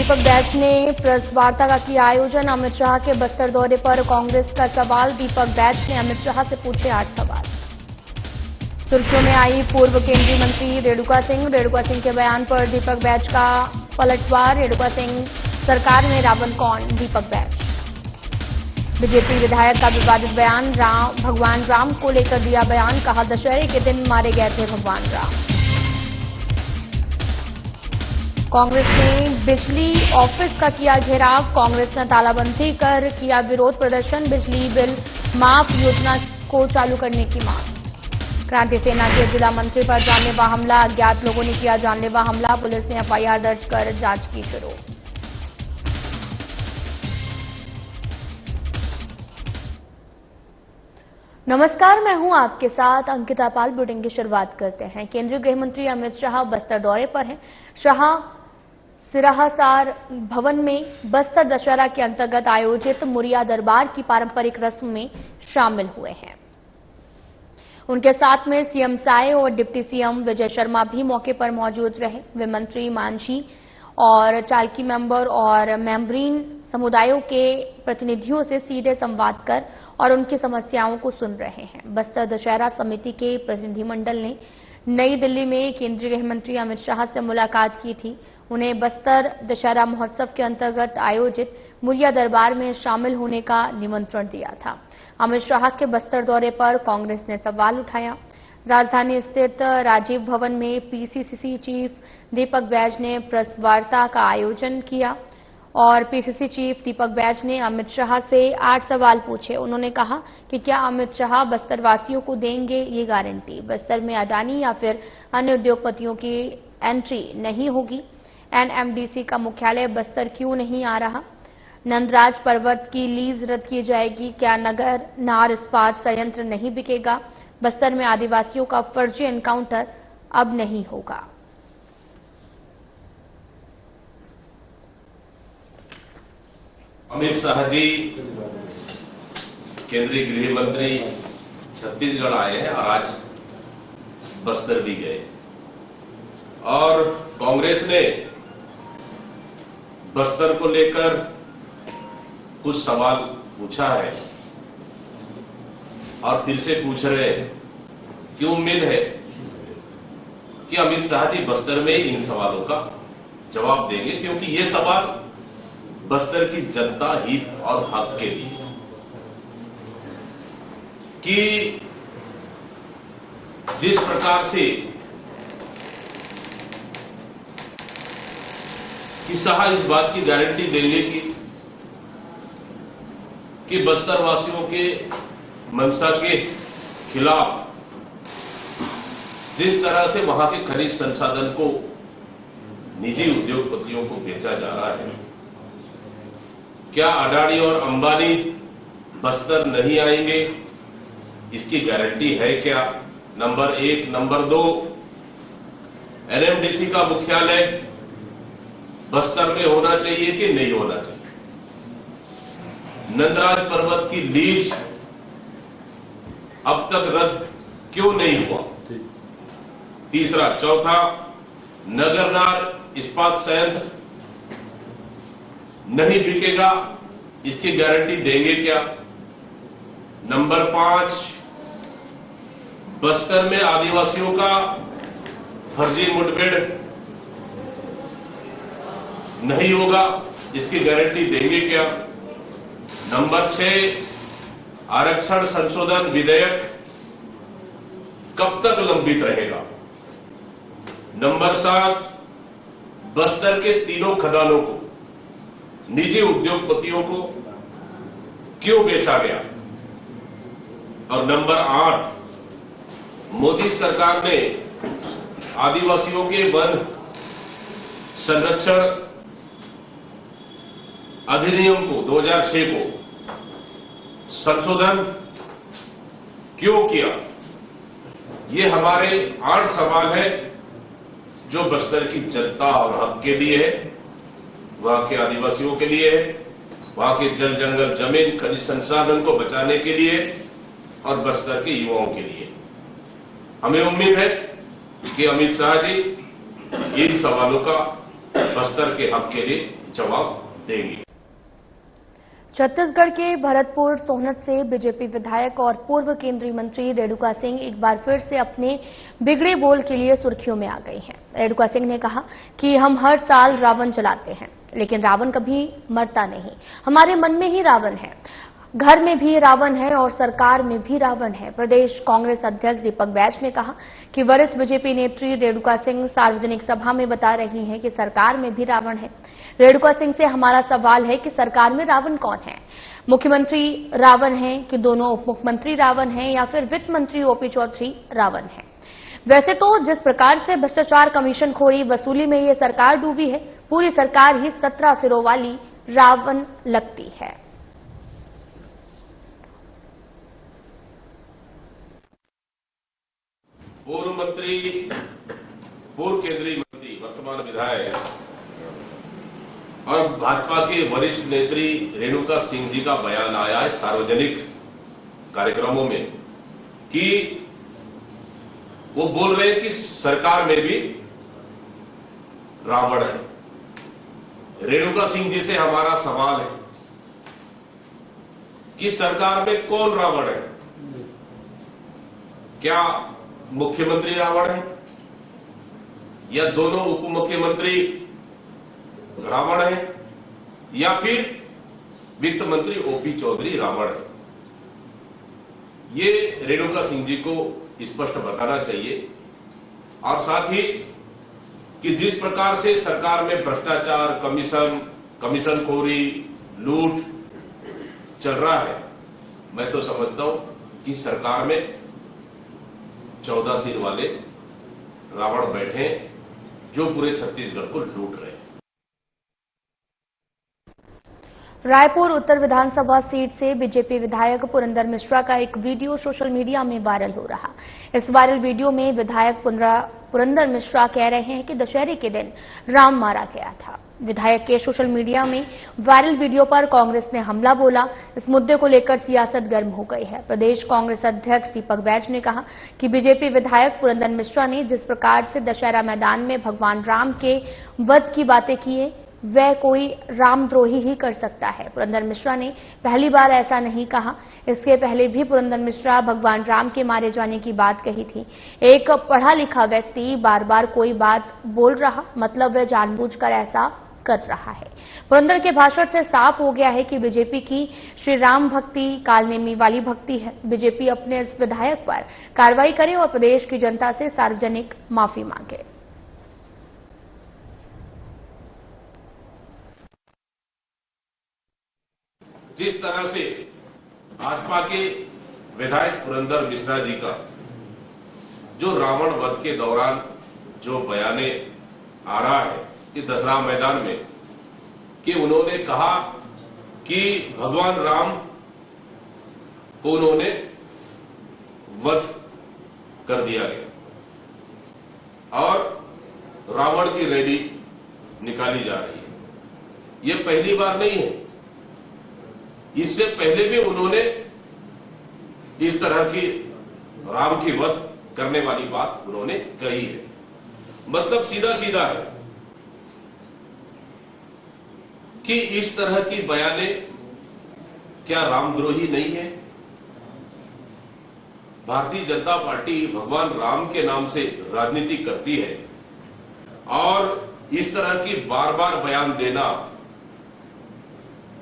दीपक बैज ने प्रेस वार्ता का किया आयोजन। अमित शाह के बस्तर दौरे पर कांग्रेस का सवाल। दीपक बैज ने अमित शाह से पूछे 8 सवाल। सुर्खियों में आई पूर्व केंद्रीय मंत्री रेणुका सिंह। रेणुका सिंह के बयान पर दीपक बैज का पलटवार। रेणुका सिंह सरकार में रावण कौन, दीपक बैज। बीजेपी विधायक का विवादित बयान। भगवान राम को लेकर दिया बयान। कहा दशहरे के दिन मारे गए थे भगवान राम। कांग्रेस ने बिजली ऑफिस का किया घेराव। कांग्रेस ने तालाबंदी कर किया विरोध प्रदर्शन। बिजली बिल माफ योजना को चालू करने की मांग। क्रांति सेना के जिला मंत्री पर जानलेवा हमला। अज्ञात लोगों ने किया जानलेवा हमला। पुलिस ने एफआईआर दर्ज कर जांच की शुरू। नमस्कार, मैं हूं आपके साथ अंकिता पाल। बुलेटिन की शुरुआत करते हैं। केंद्रीय गृह मंत्री अमित शाह बस्तर दौरे पर हैं। शाह सिराहासार भवन में बस्तर दशहरा के अंतर्गत आयोजित मुरिया दरबार की पारंपरिक रस्म में शामिल हुए हैं। उनके साथ में सीएम साय और डिप्टी सीएम विजय शर्मा भी मौके पर मौजूद रहे। वे मंत्री मांझी और चालकी मेंबर और मेंबरीन समुदायों के प्रतिनिधियों से सीधे संवाद कर और उनकी समस्याओं को सुन रहे हैं। बस्तर दशहरा समिति के प्रतिनिधिमंडल ने नई दिल्ली में केंद्रीय गृह मंत्री अमित शाह से मुलाकात की थी। उन्हें बस्तर दशहरा महोत्सव के अंतर्गत आयोजित मुरिया दरबार में शामिल होने का निमंत्रण दिया था। अमित शाह के बस्तर दौरे पर कांग्रेस ने सवाल उठाया। राजधानी स्थित राजीव भवन में पीसीसी चीफ दीपक बैज ने प्रेस वार्ता का आयोजन किया और पीसीसी चीफ दीपक बैज ने अमित शाह से 8 सवाल पूछे। उन्होंने कहा कि क्या अमित शाह बस्तर वासियों को देंगे ये गारंटी। बस्तर में अडानी या फिर अन्य उद्योगपतियों की एंट्री नहीं होगी। एनएमडीसी का मुख्यालय बस्तर क्यों नहीं आ रहा। नंदराज पर्वत की लीज रद्द की जाएगी। क्या नगर नार इस्पात संयंत्र नहीं बिकेगा। बस्तर में आदिवासियों का फर्जी एनकाउंटर अब नहीं होगा। अमित शाह जी केंद्रीय गृह मंत्री छत्तीसगढ़ आए हैं और आज बस्तर भी गए और कांग्रेस ने बस्तर को लेकर कुछ सवाल पूछा है और फिर से पूछ रहे हैं कि उम्मीद है कि अमित शाह जी बस्तर में इन सवालों का जवाब देंगे, क्योंकि ये सवाल बस्तर की जनता हित और हक के लिए कि जिस प्रकार से कि शाह इस बात की गारंटी देंगे कि बस्तर वासियों के मंशा के खिलाफ जिस तरह से वहां के खनिज संसाधन को निजी उद्योगपतियों को बेचा जा रहा है, क्या अडानी और अंबानी बस्तर नहीं आएंगे, इसकी गारंटी है क्या। नंबर 1। नंबर 2, एनएमडीसी का मुख्यालय बस्तर में होना चाहिए कि नहीं होना चाहिए। नंदराज पर्वत की लीज अब तक रद्द क्यों नहीं हुआ। तीसरा। चौथा, नगरनार इस्पात संयंत्र नहीं बिकेगा, इसकी गारंटी देंगे क्या। नंबर 5, बस्तर में आदिवासियों का फर्जी मुठभेड़ नहीं होगा, इसकी गारंटी देंगे क्या। नंबर 6, आरक्षण संशोधन विधेयक कब तक लंबित रहेगा। नंबर 7, बस्तर के तीनों खदानों को निजी उद्योगपतियों को क्यों बेचा गया। और नंबर 8, मोदी सरकार ने आदिवासियों के वन संरक्षण अधिनियम को 2006 को संशोधन क्यों किया। ये हमारे 8 सवाल हैं जो बस्तर की जनता और हक के लिए है, वहां के आदिवासियों के लिए है, वहां के जल जंगल जमीन खनिज संसाधन को बचाने के लिए और बस्तर के युवाओं के लिए। हमें उम्मीद है कि अमित शाह जी इन सवालों का बस्तर के हक के लिए जवाब देंगे। छत्तीसगढ़ के भरतपुर सोहनत से बीजेपी विधायक और पूर्व केंद्रीय मंत्री रेणुका सिंह एक बार फिर से अपने बिगड़े बोल के लिए सुर्खियों में आ गई हैं। रेणुका सिंह ने कहा कि हम हर साल रावण जलाते हैं, लेकिन रावण कभी मरता नहीं। हमारे मन में ही रावण है, घर में भी रावण है और सरकार में भी रावण है। प्रदेश कांग्रेस अध्यक्ष दीपक बैज ने कहा कि वरिष्ठ बीजेपी नेत्री रेणुका सिंह सार्वजनिक सभा में बता रही हैं कि सरकार में भी रावण है। रेणुका सिंह से हमारा सवाल है कि सरकार में रावण कौन है? मुख्यमंत्री रावण है कि दोनों उप मुख्यमंत्री रावण हैं या फिर वित्त मंत्री ओपी चौधरी रावण है? वैसे तो जिस प्रकार से भ्रष्टाचार, कमीशन खोरी, वसूली में ये सरकार डूबी है, पूरी सरकार ही 17 सिरों वाली रावण लगती है। पूर्व मंत्री, पूर्व केंद्रीय मंत्री, वर्तमान विधायक और भाजपा के वरिष्ठ नेत्री रेणुका सिंह जी का बयान आया है सार्वजनिक कार्यक्रमों में कि वो बोल रहे हैं कि सरकार में भी रावण है। रेणुका सिंह जी से हमारा सवाल है कि सरकार में कौन रावण है? क्या मुख्यमंत्री रावण है या दोनों उप मुख्यमंत्री रावण है या फिर वित्त मंत्री ओपी चौधरी रावण है? ये रेणुका सिंह जी को स्पष्ट बताना चाहिए। और साथ ही कि जिस प्रकार से सरकार में भ्रष्टाचार, कमीशनखोरी, लूट चल रहा है, मैं तो समझता हूं कि सरकार में 14 सिर वाले रावण बैठे हैं जो पूरे छत्तीसगढ़ को लूट रहे हैं। रायपुर उत्तर विधानसभा सीट से बीजेपी विधायक पुरंदर मिश्रा का एक वीडियो सोशल मीडिया में वायरल हो रहा। इस वायरल वीडियो में विधायक पुरंदर मिश्रा कह रहे हैं कि दशहरे के दिन राम मारा गया था। विधायक के सोशल मीडिया में वायरल वीडियो पर कांग्रेस ने हमला बोला। इस मुद्दे को लेकर सियासत गर्म हो गई है। प्रदेश कांग्रेस अध्यक्ष दीपक बैज ने कहा कि बीजेपी विधायक पुरंदर मिश्रा ने जिस प्रकार से दशहरा मैदान में भगवान राम के वध की बातें की है, वह कोई रामद्रोही ही कर सकता है। पुरंदर मिश्रा ने पहली बार ऐसा नहीं कहा, इसके पहले भी पुरंदर मिश्रा भगवान राम के मारे जाने की बात कही थी। एक पढ़ा लिखा व्यक्ति बार बार कोई बात बोल रहा, मतलब वह जानबूझकर ऐसा कर रहा है। पुरंदर के भाषण से साफ हो गया है कि बीजेपी की श्री राम भक्ति कालनेमी वाली भक्ति है। बीजेपी अपने इस विधायक पर कार्रवाई करे और प्रदेश की जनता से सार्वजनिक माफी मांगे। जिस तरह से भाजपा के विधायक पुरंदर मिश्रा जी का जो रावण वध के दौरान जो बयाने आ रहा है कि दशहरा मैदान में कि उन्होंने कहा कि भगवान राम को उन्होंने वध कर दिया गया और रावण की रैली निकाली जा रही है। ये पहली बार नहीं है, इससे पहले भी उन्होंने इस तरह की राम की वध करने वाली बात उन्होंने कही है। मतलब सीधा सीधा है कि इस तरह की बयाने क्या रामद्रोही नहीं है? भारतीय जनता पार्टी भगवान राम के नाम से राजनीति करती है और इस तरह की बार बार बयान देना,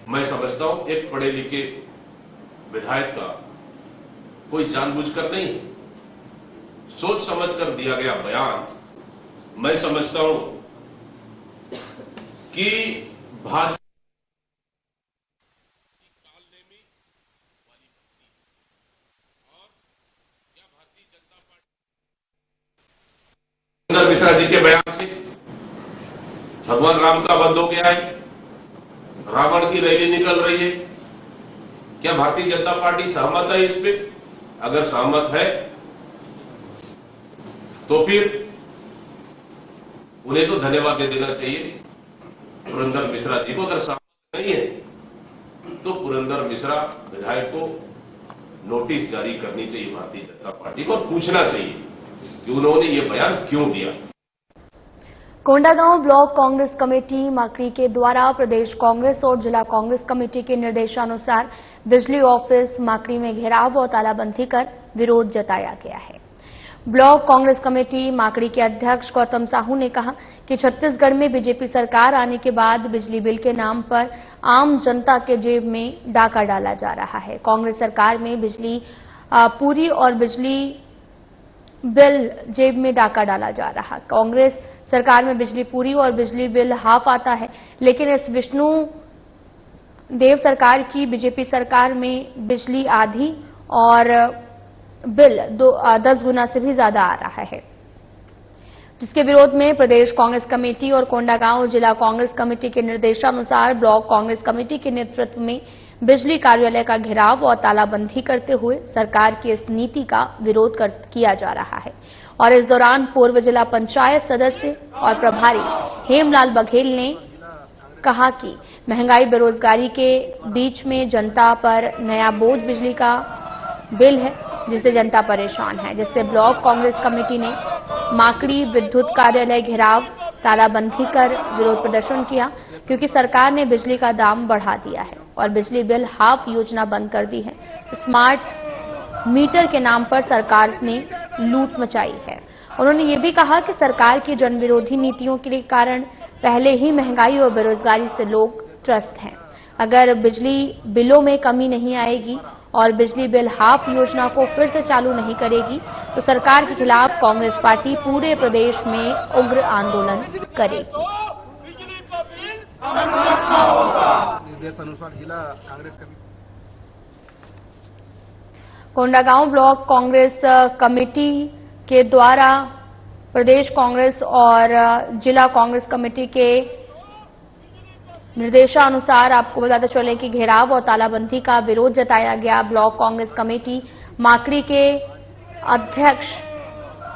मैं समझता हूं एक पढ़े लिखे विधायक का कोई जानबूझकर नहीं, सोच समझकर दिया गया बयान। मैं समझता हूं कि भाजपा कालनेमी वाली भक्ति और क्या भारतीय जनता पार्टी मिश्रा जी के बयान से भगवान राम का वध हो गया है, रावण की रैली निकल रही है। क्या भारतीय जनता पार्टी सहमत है इस पे? अगर सहमत है तो फिर उन्हें तो धन्यवाद दे देना चाहिए पुरंदर मिश्रा जी को। अगर सहमत नहीं है तो पुरंदर मिश्रा विधायक को नोटिस जारी करनी चाहिए भारतीय जनता पार्टी को और पूछना चाहिए कि उन्होंने ये बयान क्यों दिया। कोंडागांव ब्लॉक कांग्रेस कमेटी माकड़ी के द्वारा प्रदेश कांग्रेस और जिला कांग्रेस कमेटी के निर्देशानुसार बिजली ऑफिस माकड़ी में घेराव और तालाबंदी कर विरोध जताया गया है। ब्लॉक कांग्रेस कमेटी माकड़ी के अध्यक्ष गौतम साहू ने कहा कि छत्तीसगढ़ में बीजेपी सरकार आने के बाद बिजली बिल के नाम पर आम जनता के जेब में डाका डाला जा रहा है। कांग्रेस सरकार में बिजली पूरी और बिजली बिल जेब में डाका डाला जा रहा। कांग्रेस सरकार में बिजली पूरी और बिजली बिल हाफ आता है, लेकिन इस विष्णु देव सरकार की बीजेपी सरकार में बिजली आधी और बिल 10 गुना से भी ज्यादा आ रहा है, जिसके विरोध में प्रदेश कांग्रेस कमेटी और कोंडागांव जिला कांग्रेस कमेटी के निर्देशानुसार ब्लॉक कांग्रेस कमेटी के नेतृत्व में बिजली कार्यालय का घेराव और तालाबंदी करते हुए सरकार की इस नीति का विरोध किया जा रहा है। और इस दौरान पूर्व जिला पंचायत सदस्य और प्रभारी हेमलाल बघेल ने कहा कि महंगाई बेरोजगारी के बीच में जनता पर नया बोझ बिजली का बिल है, जिससे जनता परेशान है, जिससे ब्लॉक कांग्रेस कमेटी ने माकड़ी विद्युत कार्यालय घेराव तालाबंदी कर विरोध प्रदर्शन किया, क्योंकि सरकार ने बिजली का दाम बढ़ा दिया है और बिजली बिल हाफ योजना बंद कर दी है। स्मार्ट मीटर के नाम पर सरकार ने लूट मचाई है। उन्होंने ये भी कहा कि सरकार की जनविरोधी नीतियों के कारण पहले ही महंगाई और बेरोजगारी से लोग त्रस्त हैं। अगर बिजली बिलों में कमी नहीं आएगी और बिजली बिल हाफ योजना को फिर से चालू नहीं करेगी तो सरकार के खिलाफ कांग्रेस पार्टी पूरे प्रदेश में उग्र आंदोलन करेगी। निर्देशानुसार जिला Congress committee Kondagaon block Congress committee के द्वारा प्रदेश कांग्रेस और जिला कांग्रेस कमेटी के निर्देशानुसार आपको बताते चले कि घेराव और तालाबंदी का विरोध जताया गया। ब्लॉक कांग्रेस कमेटी माकड़ी के अध्यक्ष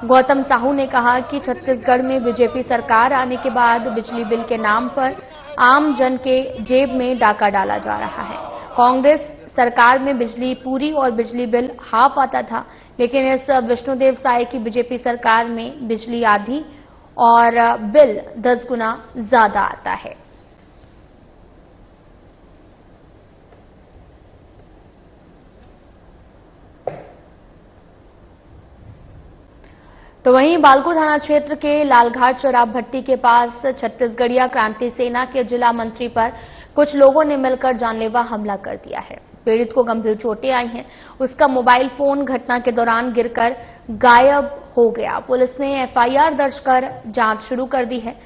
गौतम साहू ने कहा कि छत्तीसगढ़ में बीजेपी सरकार आने के बाद बिजली बिल के नाम पर आम जन के जेब में डाका डाला जा रहा है। कांग्रेस सरकार में बिजली पूरी और बिजली बिल हाफ आता था, लेकिन इस विष्णुदेव साय की बीजेपी सरकार में बिजली आधी और बिल 10 गुना ज्यादा आता है। तो वहीं बालको थाना क्षेत्र के लालघाट शराब भट्टी के पास छत्तीसगढ़िया क्रांति सेना के जिला मंत्री पर कुछ लोगों ने मिलकर जानलेवा हमला कर दिया है। पीड़ित को गंभीर चोटें आई हैं। उसका मोबाइल फोन घटना के दौरान गिरकर गायब हो गया। पुलिस ने एफआईआर दर्ज कर जांच शुरू कर दी है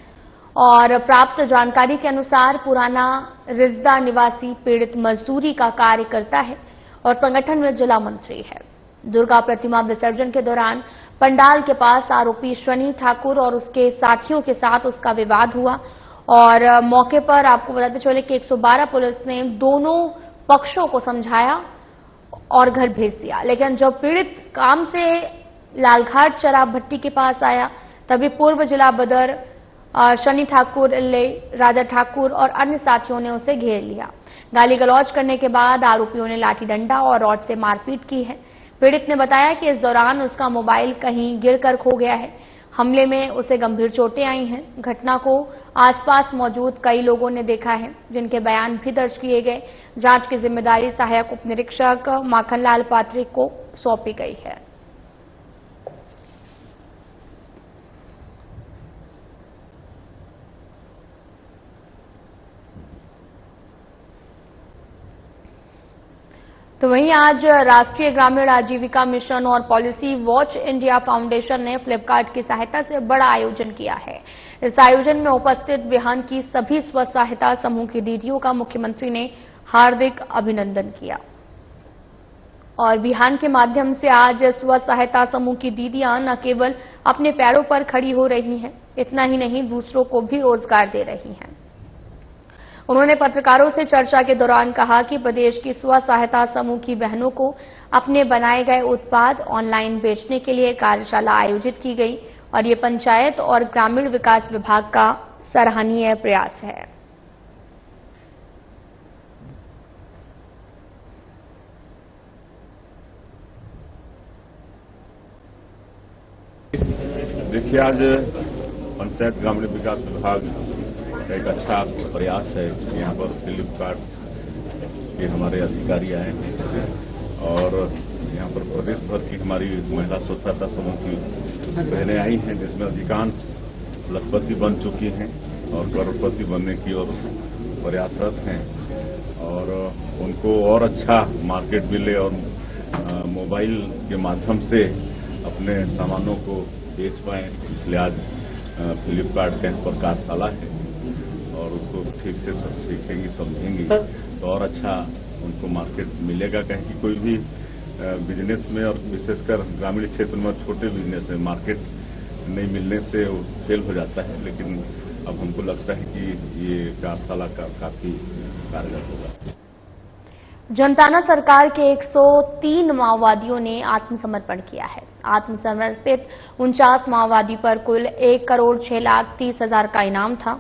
और प्राप्त जानकारी के अनुसार पुराना रिजदा निवासी पीड़ित मजदूरी का कार्य करता है और संगठन में जिला मंत्री है। दुर्गा प्रतिमा विसर्जन के दौरान पंडाल के पास आरोपी शनि ठाकुर और उसके साथियों के साथ उसका विवाद हुआ और मौके पर आपको बताते चले कि 112 पुलिस ने दोनों पक्षों को समझाया और घर भेज दिया। लेकिन जब पीड़ित काम से लालघाट शराब भट्टी के पास आया तभी पूर्व जिला बदर शनि ठाकुर, राजा ठाकुर और अन्य साथियों ने उसे घेर लिया। गाली गलौज करने के बाद आरोपियों ने लाठी डंडा और रॉड से मारपीट की है। पीड़ित ने बताया कि इस दौरान उसका मोबाइल कहीं गिरकर खो गया है। हमले में उसे गंभीर चोटें आई हैं। घटना को आसपास मौजूद कई लोगों ने देखा है, जिनके बयान भी दर्ज किए गए। जांच की जिम्मेदारी सहायक उप निरीक्षक माखनलाल पात्री को सौंपी गई है। तो वहीं आज राष्ट्रीय ग्रामीण आजीविका मिशन और पॉलिसी वॉच इंडिया फाउंडेशन ने फ्लिपकार्ट की सहायता से बड़ा आयोजन किया है। इस आयोजन में उपस्थित बिहान की सभी स्व सहायता समूह की दीदियों का मुख्यमंत्री ने हार्दिक अभिनंदन किया और बिहान के माध्यम से आज स्व सहायता समूह की दीदियां न केवल अपने पैरों पर खड़ी हो रही हैं, इतना ही नहीं दूसरों को भी रोजगार दे रही हैं। उन्होंने पत्रकारों से चर्चा के दौरान कहा कि प्रदेश की स्व सहायता समूह की बहनों को अपने बनाए गए उत्पाद ऑनलाइन बेचने के लिए कार्यशाला आयोजित की गई और ये पंचायत और ग्रामीण विकास विभाग का सराहनीय प्रयास है। देखिए, आज पंचायत ग्रामीण विकास विभाग का एक अच्छा प्रयास है। यहाँ पर फ्लिपकार्ट के हमारे अधिकारी आए हैं और यहाँ पर प्रदेश भर की हमारी महिला स्वच्छता समूह की बहनें आई हैं, जिसमें अधिकांश लखपति बन चुकी हैं और करोड़पति बनने की ओर प्रयासरत हैं और उनको और अच्छा मार्केट मिले और मोबाइल के माध्यम से अपने सामानों को बेच पाएं, इसलिए आज फ्लिपकार्ट का यहाँ पर कार्यशाला है और उसको ठीक से सब सीखेंगी समझेंगी तो और अच्छा उनको मार्केट मिलेगा। कहीं कि कोई भी बिजनेस में और विशेषकर ग्रामीण क्षेत्र में छोटे बिजनेस में मार्केट नहीं मिलने से वो फेल हो जाता है, लेकिन अब हमको लगता है कि ये कार्यशाला का काफी कारगर होगा। जनताना सरकार के 103 माओवादियों ने आत्मसमर्पण किया है। आत्मसमर्पित 49 माओवादी पर कुल 1,06,30,000 का इनाम था।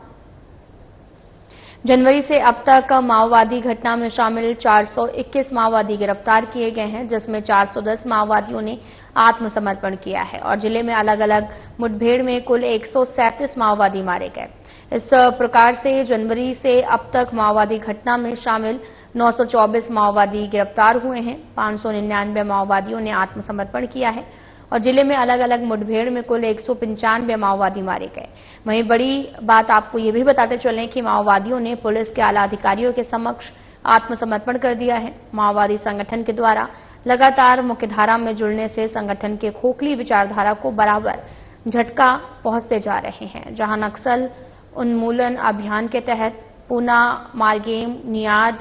जनवरी से अब तक माओवादी घटना में शामिल 421 माओवादी गिरफ्तार किए गए हैं, जिसमें 410 माओवादियों ने आत्मसमर्पण किया है और जिले में अलग अलग मुठभेड़ में कुल 137 माओवादी मारे गए। इस प्रकार से जनवरी से अब तक माओवादी घटना में शामिल 924 माओवादी गिरफ्तार हुए हैं। 599 माओवादियों ने आत्मसमर्पण किया है और जिले में अलग अलग मुठभेड़ में कुल 195 माओवादी मारे गए। वहीं बड़ी बात आपको ये भी बताते चलें कि माओवादियों ने पुलिस के आला अधिकारियों के समक्ष आत्मसमर्पण कर दिया है। माओवादी संगठन के द्वारा लगातार मुख्यधारा में जुड़ने से संगठन के खोखली विचारधारा को बराबर झटका पहुंचते जा रहे हैं। जहां नक्सल उन्मूलन अभियान के तहत पूना, मारगेम, नियाद,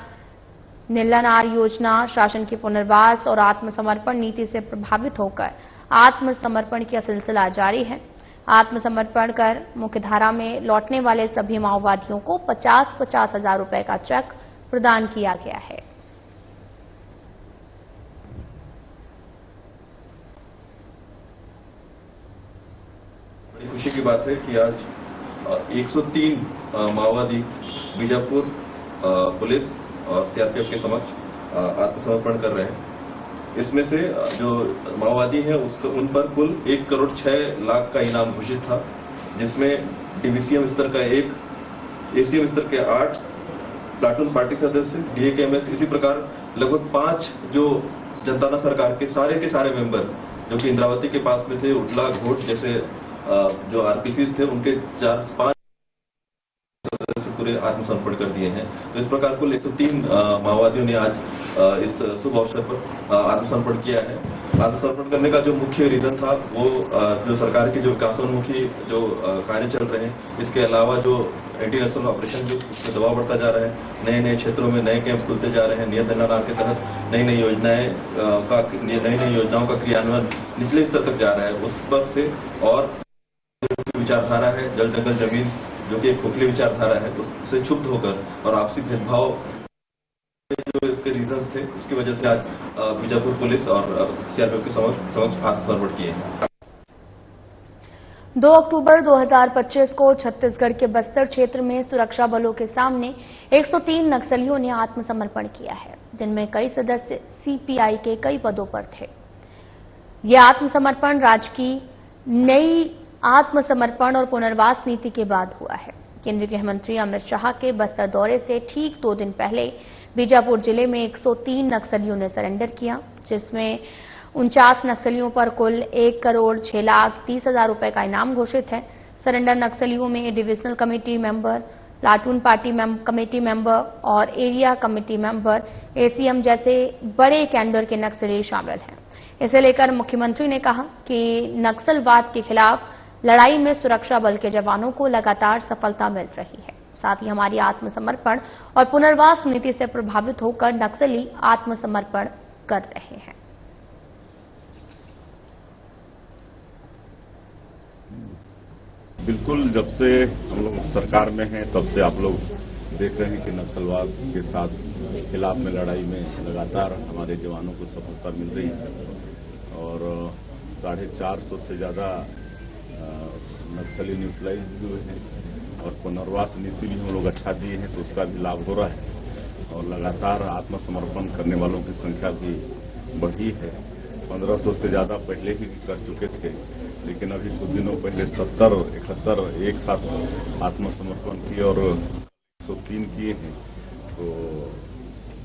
निल्लानार योजना, शासन की पुनर्वास और आत्मसमर्पण नीति से प्रभावित होकर आत्मसमर्पण का सिलसिला जारी है। आत्मसमर्पण कर मुख्यधारा में लौटने वाले सभी माओवादियों को 50-50 हजार रुपए का चेक प्रदान किया गया है। बड़ी खुशी की बात है कि आज 103 माओवादी बीजापुर पुलिस और सीआरपीएफ के समक्ष आत्मसमर्पण कर रहे हैं। इसमें से जो माओवादी हैं उन पर कुल 1,06,00,000 का इनाम घोषित था, जिसमें डीवीसीएम स्तर का 1, एसीएम स्तर के 8 प्लाटून पार्टी सदस्य, डीएकेएमएस, इसी प्रकार लगभग 5 जो जनताना सरकार के सारे मेंबर जो कि इंद्रावती के पास में थे, उडला, घोट जैसे जो आरपीसीज थे, उनके 4-5 सदस्य पूरे आत्मसमर्पण कर दिए हैं। तो इस प्रकार कुल 103 माओवादियों ने आज इस शुभ अवसर पर आत्मसमर्पण किया है। आत्मसमर्पण करने का जो मुख्य रीजन था वो जो सरकार के जो विकासोन्मुखी जो कार्य चल रहे हैं, इसके अलावा जो एंटी नक्सल ऑपरेशन जो उसमें दबाव बढ़ता जा रहा है, नए नए क्षेत्रों में नए कैंप खुलते जा रहे हैं, नियत एनआरआर के तहत नई नई योजनाओं का क्रियान्वयन निचले स्तर तक जा रहा है, उस पर से और विचारधारा है जल जंगल जमीन जो कि एक खोखली विचारधारा है, उससे क्षुब्ध होकर और आपसी भेदभाव जो इसके रीजंस थे, उसकी वजह से आज बीजापुर पुलिस और सीआरपीएफ के समक्ष आत्मसमर्पण किए हैं। 2 अक्टूबर 2025 को छत्तीसगढ़ के बस्तर क्षेत्र में सुरक्षा बलों के सामने 103 नक्सलियों ने आत्मसमर्पण किया है, जिनमें कई सदस्य सीपीआई के कई पदों पर थे। यह आत्मसमर्पण राज्य की नई आत्मसमर्पण और पुनर्वास नीति के बाद हुआ है। केंद्रीय गृह मंत्री अमित शाह के बस्तर दौरे से ठीक 2 दिन पहले बीजापुर जिले में 103 नक्सलियों ने सरेंडर किया, जिसमें 49 नक्सलियों पर कुल 1,06,30,000 रुपए का इनाम घोषित है। सरेंडर नक्सलियों में divisional committee member, platoon party committee member और एरिया कमेटी मेंबर, एसीएम जैसे बड़े कैडर के नक्सली शामिल हैं। इसे लेकर मुख्यमंत्री ने कहा कि नक्सलवाद के खिलाफ लड़ाई में सुरक्षा बल के जवानों को लगातार सफलता मिल रही है। साथ ही हमारी आत्मसमर्पण और पुनर्वास नीति से प्रभावित होकर नक्सली आत्मसमर्पण कर रहे हैं। बिल्कुल, जब से हम लोग सरकार में हैं तब से आप लोग देख रहे हैं कि नक्सलवाद के साथ खिलाफ में लड़ाई में लगातार हमारे जवानों को सफलता मिल रही है और 450 से ज्यादा नक्सली न्यूट्रलाइज हुए हैं और पुनर्वास नीति भी हम लोग अच्छा दिए हैं, तो उसका भी लाभ हो रहा है और लगातार आत्मसमर्पण करने वालों की संख्या भी बढ़ी है 1500 से ज्यादा पहले ही कर चुके थे, लेकिन अभी कुछ दिनों पहले 70, 71 एक साथ आत्मसमर्पण किए और 103 किए हैं। तो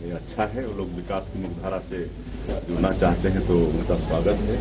ये अच्छा है। वो लोग विकास की मुख्यधारा से जुड़ना चाहते हैं तो उनका स्वागत है।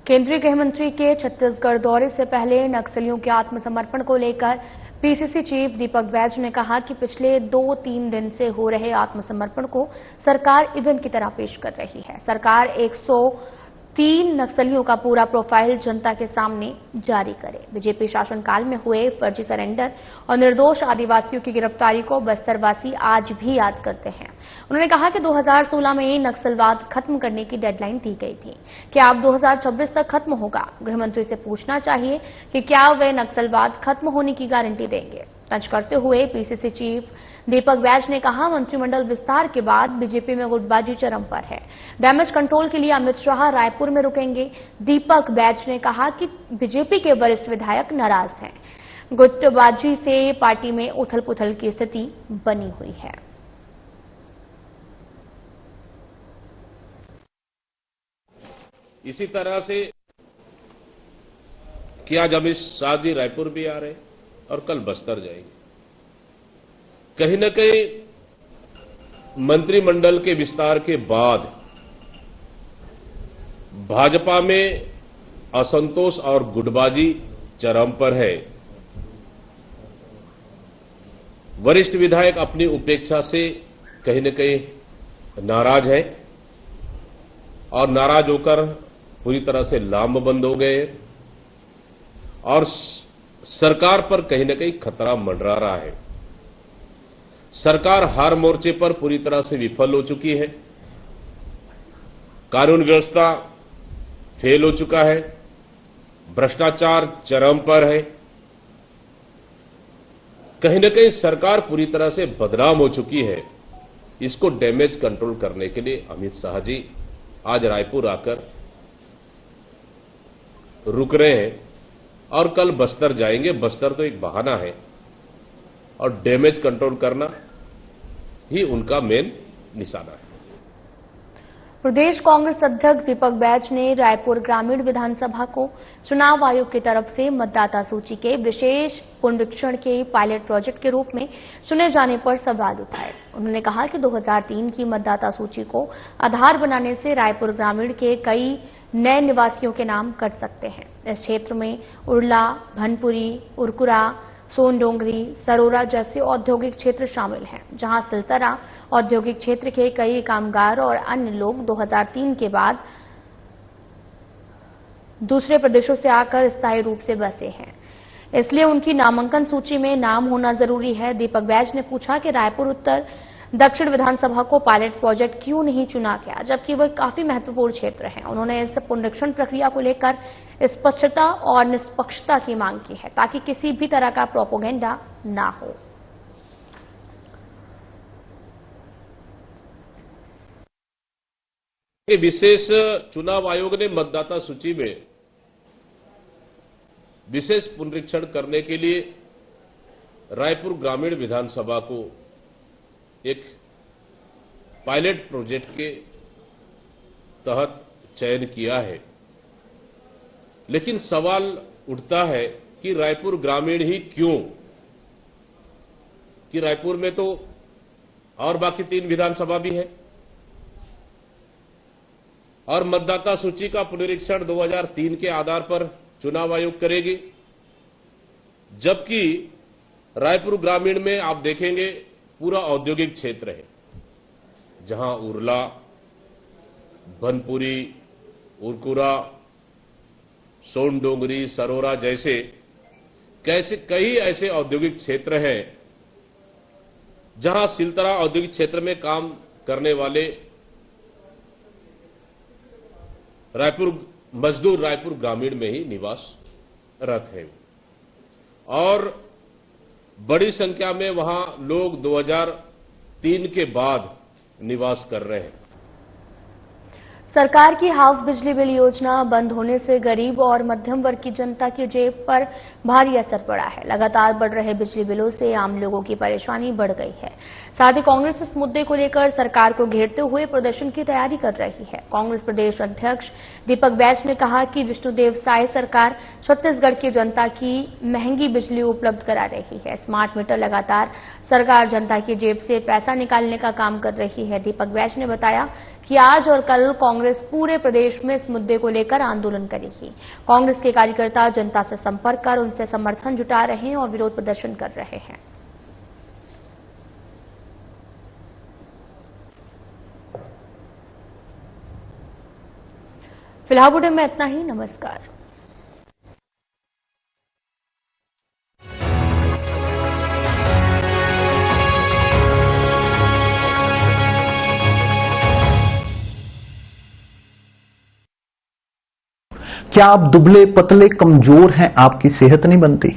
केंद्रीय गृह मंत्री के छत्तीसगढ़ दौरे से पहले नक्सलियों के आत्मसमर्पण को लेकर पीसीसी चीफ दीपक बैज ने कहा कि पिछले 2-3 दिन से हो रहे आत्मसमर्पण को सरकार इवेंट की तरह पेश कर रही है। सरकार 103 नक्सलियों का पूरा प्रोफाइल जनता के सामने जारी करे। बीजेपी शासनकाल में हुए फर्जी सरेंडर और निर्दोष आदिवासियों की गिरफ्तारी को बस्तरवासी आज भी याद करते हैं। उन्होंने कहा कि 2016 में नक्सलवाद खत्म करने की डेडलाइन दी गई थी। क्या अब 2026 तक खत्म होगा? गृहमंत्री से पूछना चाहिए कि क्या वे नक्सलवाद खत्म होने की गारंटी देंगे। तंज करते हुए पीसीसी चीफ दीपक बैज ने कहा, मंत्रिमंडल विस्तार के बाद बीजेपी में गुटबाजी चरम पर है। डैमेज कंट्रोल के लिए अमित शाह रायपुर में रुकेंगे। दीपक बैज ने कहा कि बीजेपी के वरिष्ठ विधायक नाराज हैं। गुटबाजी से पार्टी में उथल पुथल की स्थिति बनी हुई है। इसी तरह से कि आज अमित शाह जी रायपुर भी आ रहे और कल बस्तर जाएंगे। कहीं न कहीं मंत्रिमंडल के विस्तार के बाद भाजपा में असंतोष और गुटबाजी चरम पर है। वरिष्ठ विधायक अपनी उपेक्षा से कहीं न कहीं नाराज है और नाराज होकर पूरी तरह से लामबंद हो गए और सरकार पर कहीं न कहीं खतरा मंडरा रहा है। सरकार हर मोर्चे पर पूरी तरह से विफल हो चुकी है। कानून व्यवस्था फेल हो चुका है। भ्रष्टाचार चरम पर है। कहीं न कहीं सरकार पूरी तरह से बदनाम हो चुकी है। इसको डैमेज कंट्रोल करने के लिए अमित शाह जी आज रायपुर आकर रुक रहे हैं और कल बस्तर जाएंगे। बस्तर तो एक बहाना है और डैमेज कंट्रोल करना ही उनका मेन निशाना है। प्रदेश कांग्रेस अध्यक्ष दीपक बैज ने रायपुर ग्रामीण विधानसभा को चुनाव आयोग की तरफ से मतदाता सूची के विशेष पुनरीक्षण के पायलट प्रोजेक्ट के रूप में चुने जाने पर सवाल उठाए। उन्होंने कहा कि 2003 की मतदाता सूची को आधार बनाने से रायपुर ग्रामीण के कई नए निवासियों के नाम कट सकते हैं। इस क्षेत्र में उरला, भनपुरी, उरकुरा, सोनडोंगरी, सरोरा जैसे औद्योगिक क्षेत्र शामिल हैं, जहां सिलतरा औद्योगिक क्षेत्र के कई कामगार और अन्य लोग 2003 के बाद दूसरे प्रदेशों से आकर स्थायी रूप से बसे हैं। इसलिए उनकी नामांकन सूची में नाम होना जरूरी है। दीपक बैज ने पूछा कि रायपुर उत्तर दक्षिण विधानसभा को पायलट प्रोजेक्ट क्यों नहीं चुना गया, जबकि वह काफी महत्वपूर्ण क्षेत्र है। उन्होंने इस पुनरीक्षण प्रक्रिया को लेकर स्पष्टता और निष्पक्षता की मांग की है, ताकि किसी भी तरह का प्रोपोगेंडा ना हो। विशेष चुनाव आयोग ने मतदाता सूची में विशेष पुनरीक्षण करने के लिए रायपुर ग्रामीण विधानसभा को एक पायलट प्रोजेक्ट के तहत चयन किया है। लेकिन सवाल उठता है कि रायपुर ग्रामीण ही क्यों? कि रायपुर में तो और बाकी 3 विधानसभा भी है और मतदाता सूची का पुनरीक्षण 2003 के आधार पर चुनाव आयोग करेगी, जबकि रायपुर ग्रामीण में आप देखेंगे पूरा औद्योगिक क्षेत्र है, जहां उरला, भनपुरी, उरकुरा, सोनडोंगरी, सरोरा जैसे कई ऐसे औद्योगिक क्षेत्र हैं जहां सिलतरा औद्योगिक क्षेत्र में काम करने वाले मजदूर रायपुर ग्रामीण में ही निवासरत हैं और बड़ी संख्या में वहां लोग 2003 के बाद निवास कर रहे हैं। सरकार की हाउस बिजली बिल योजना बंद होने से गरीब और मध्यम वर्ग की जनता की जेब पर भारी असर पड़ा है। लगातार बढ़ रहे बिजली बिलों से आम लोगों की परेशानी बढ़ गई है। साथ ही कांग्रेस इस मुद्दे को लेकर सरकार को घेरते हुए प्रदर्शन की तैयारी कर रही है। कांग्रेस प्रदेश अध्यक्ष दीपक बैज ने कहा कि विष्णुदेव साय सरकार छत्तीसगढ़ की जनता की महंगी बिजली उपलब्ध करा रही है। स्मार्ट मीटर लगातार सरकार जनता की जेब से पैसा निकालने का काम कर रही है। दीपक बैज ने बताया कि आज और कल कांग्रेस पूरे प्रदेश में इस मुद्दे को लेकर आंदोलन करेगी। कांग्रेस के कार्यकर्ता जनता से संपर्क कर उनसे समर्थन जुटा रहे हैं और विरोध प्रदर्शन कर रहे हैं। फिलहाल बुलेटिन में इतना ही। नमस्कार। क्या आप दुबले पतले कमजोर हैं, आपकी सेहत नहीं बनती?